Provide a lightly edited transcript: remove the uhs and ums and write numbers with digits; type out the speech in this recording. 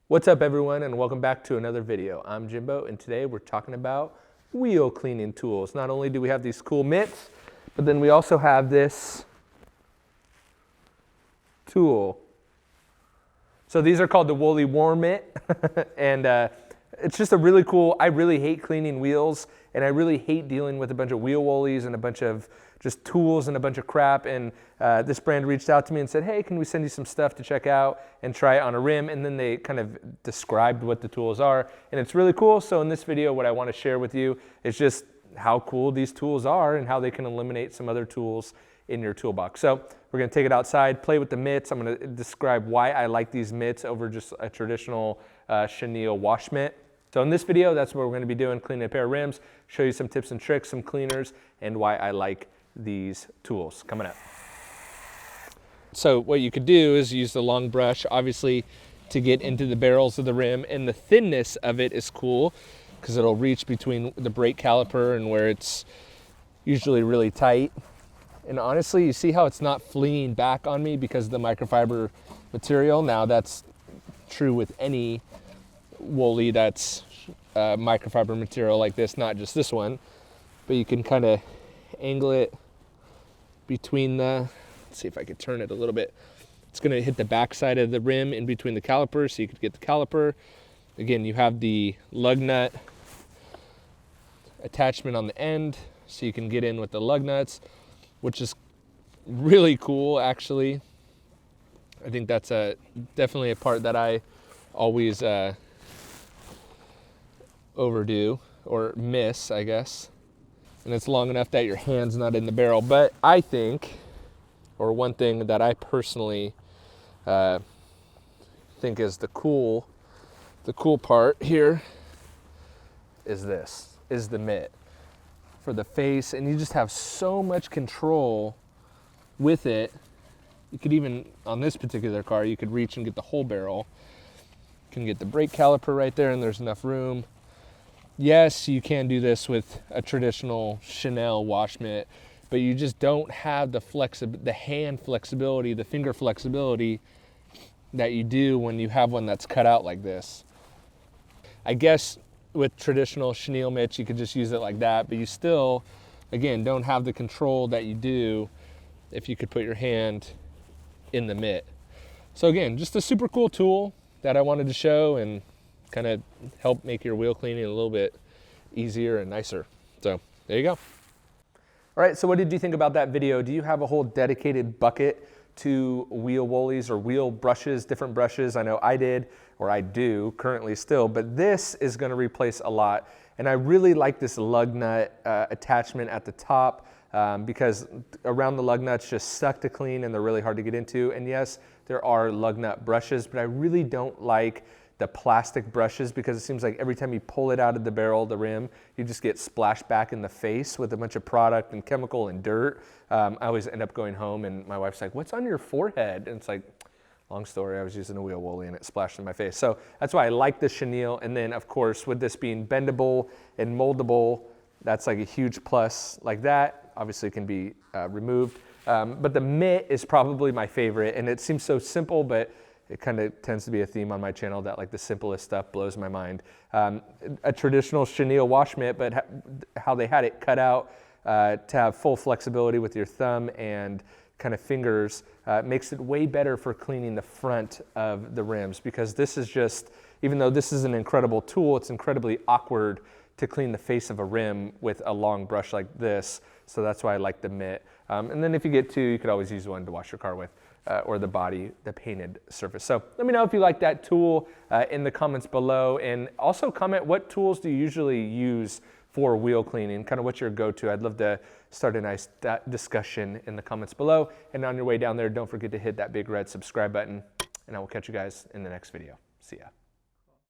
What's up everyone, and welcome back to another video. I'm Jimbo, and today we're talking about wheel cleaning tools. Not only do we have these cool mitts, but then we also have this tool. So these are called the Woolly Worm mitt, and it's just a really cool, I really hate cleaning wheels, and I really hate dealing with a bunch of wheel woolies and a bunch of just tools and a bunch of crap. And this brand reached out to me and said, hey, can we send you some stuff to check out and try it on a rim? And then they kind of described what the tools are, and it's really cool. So in this video, what I want to share with you is just how cool these tools are and how they can eliminate some other tools in your toolbox. So we're going to take it outside, play with the mitts. I'm going to describe why I like these mitts over just a traditional chenille wash mitt. So in this video, that's what we're going to be doing, cleaning a pair of rims, show you some tips and tricks, some cleaners, and why I like these tools coming up. So what you could do is use the long brush, obviously, to get into the barrels of the rim, and the thinness of it is cool because it'll reach between the brake caliper and where it's usually really tight. And honestly, you see how it's not fleeing back on me because of the microfiber material. Now that's true with any woolly that's microfiber material like this, not just this one, but you can kind of angle it between the, let's see if I could turn it a little bit. It's going to hit the back side of the rim in between the calipers, so you could get the caliper. Again, you have the lug nut attachment on the end, so you can get in with the lug nuts, which is really cool, actually. I think that's definitely a part that I always overdo or miss, I guess. And it's long enough that your hand's not in the barrel. But I think, or one thing that I personally think is the cool part here is this, is the mitt for the face. And you just have so much control with it. You could even, on this particular car, you could reach and get the whole barrel. You can get the brake caliper right there, and there's enough room. Yes, you can do this with a traditional chenille wash mitt, but you just don't have the hand flexibility, the finger flexibility that you do when you have one that's cut out like this. I guess with traditional chenille mitts, you could just use it like that, but you still, again, don't have the control that you do if you could put your hand in the mitt. So again, just a super cool tool that I wanted to show and kind of help make your wheel cleaning a little bit easier and nicer. So there you go. All right, so what did you think about that video? Do you have a whole dedicated bucket to wheel woolies or wheel brushes, different brushes? I know I did, or I do currently still, but this is going to replace a lot. And I really like this lug nut attachment at the top because around the lug nuts just suck to clean and they're really hard to get into. And yes, there are lug nut brushes, but I really don't like the plastic brushes because it seems like every time you pull it out of the barrel, the rim, you just get splashed back in the face with a bunch of product and chemical and dirt. I always end up going home and my wife's like, what's on your forehead? And it's like, long story, I was using a wheel woolly and it splashed in my face. So that's why I like the chenille. And then of course, with this being bendable and moldable, that's like a huge plus like that. Obviously it can be removed. But the mitt is probably my favorite, and it seems so simple, but it kind of tends to be a theme on my channel that like the simplest stuff blows my mind. A traditional chenille wash mitt, but how they had it cut out to have full flexibility with your thumb and kind of fingers makes it way better for cleaning the front of the rims, because this is just, even though this is an incredible tool, it's incredibly awkward to clean the face of a rim with a long brush like this. So that's why I like the mitt. And then if you get two, you could always use one to wash your car with. Or the body, the painted surface. So let me know if you like that tool in the comments below, and also comment what tools do you usually use for wheel cleaning, kind of what's your go-to. I'd love to start a nice discussion in the comments below, and on your way down there, don't forget to hit that big red subscribe button, and I will catch you guys in the next video. See ya.